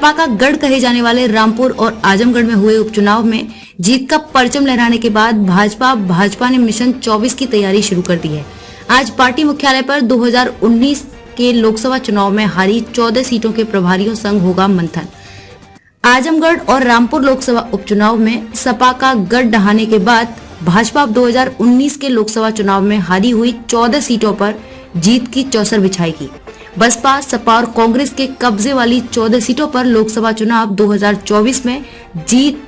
सपा का गढ़ कहे जाने वाले रामपुर और आजमगढ़ में हुए उपचुनाव में जीत का परचम लहराने के बाद भाजपा ने मिशन 24 की तैयारी शुरू कर दी है। आज पार्टी मुख्यालय पर 2019 के लोकसभा चुनाव में हारी 14 सीटों के प्रभारियों संग होगा मंथन। आजमगढ़ और रामपुर लोकसभा उपचुनाव में सपा का गढ़ ढहाने के बाद भाजपा 2019 के लोकसभा चुनाव में हारी हुई 14 सीटों पर जीत की चौसर बिछाएगी। बसपा, सपा और कांग्रेस के कब्जे वाली 14 सीटों पर लोकसभा चुनाव 2024 में जीत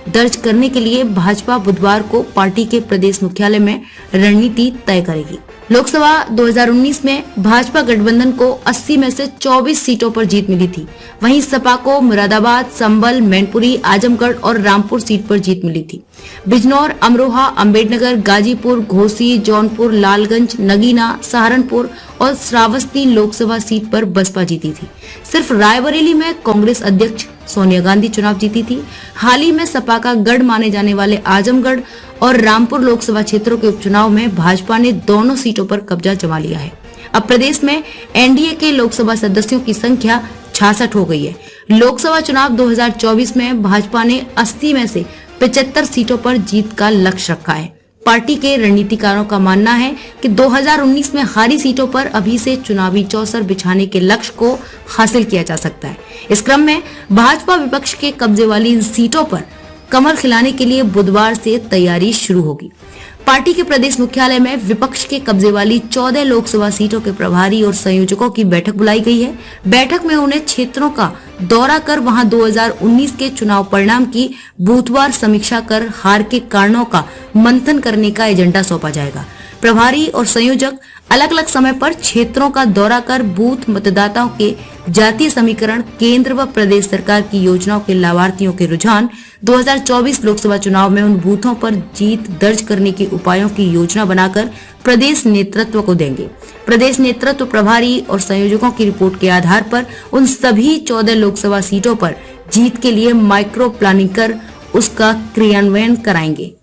दर्ज करने के लिए भाजपा बुधवार को पार्टी के प्रदेश मुख्यालय में रणनीति तय करेगी। लोकसभा 2019 में भाजपा गठबंधन को 80 में से 24 सीटों पर जीत मिली थी। वहीं सपा को मुरादाबाद, संभल, मैनपुरी, आजमगढ़ और रामपुर सीट पर जीत मिली थी। बिजनौर, अमरोहा, अम्बेडकर, गाजीपुर, घोसी, जौनपुर, लालगंज, नगीना, सहारनपुर और श्रावस्ती लोकसभा सीट पर बसपा जीती थी। सिर्फ रायबरेली में कांग्रेस अध्यक्ष सोनिया गांधी चुनाव जीती थी। हाल ही में सपा का गढ़ माने जाने वाले आजमगढ़ और रामपुर लोकसभा क्षेत्रों के उपचुनाव में भाजपा ने दोनों सीटों पर कब्जा जमा लिया है। अब प्रदेश में एनडीए के लोकसभा सदस्यों की संख्या 66 हो गई है। लोकसभा चुनाव 2024 में भाजपा ने 80 में से 75 सीटों पर जीत का लक्ष्य रखा है। पार्टी के रणनीतिकारों का मानना है कि 2019 में हारी सीटों पर अभी से चुनावी चौसर बिछाने के लक्ष्य को हासिल किया जा सकता है। इस क्रम में भाजपा विपक्ष के कब्जे वाली इन सीटों पर कमर खिलाने के लिए बुधवार से तैयारी शुरू होगी। पार्टी के प्रदेश मुख्यालय में विपक्ष के कब्जे वाली 14 लोकसभा सीटों के प्रभारी और संयोजकों की बैठक बुलाई गई है। बैठक में उन्हें क्षेत्रों का दौरा कर वहां 2019 के चुनाव परिणाम की बूथवार समीक्षा कर हार के कारणों का मंथन करने का एजेंडा सौंपा जाएगा। प्रभारी और संयोजक अलग अलग समय पर क्षेत्रों का दौरा कर बूथ मतदाताओं के जातीय समीकरण, केंद्र व प्रदेश सरकार की योजनाओं के लाभार्थियों के रुझान, 2024 लोकसभा चुनाव में उन बूथों पर जीत दर्ज करने के उपायों की योजना बनाकर प्रदेश नेतृत्व को देंगे। प्रदेश नेतृत्व प्रभारी और संयोजकों की रिपोर्ट के आधार पर उन सभी 14 लोकसभा सीटों पर जीत के लिए माइक्रो प्लानिंग कर उसका क्रियान्वयन कराएंगे।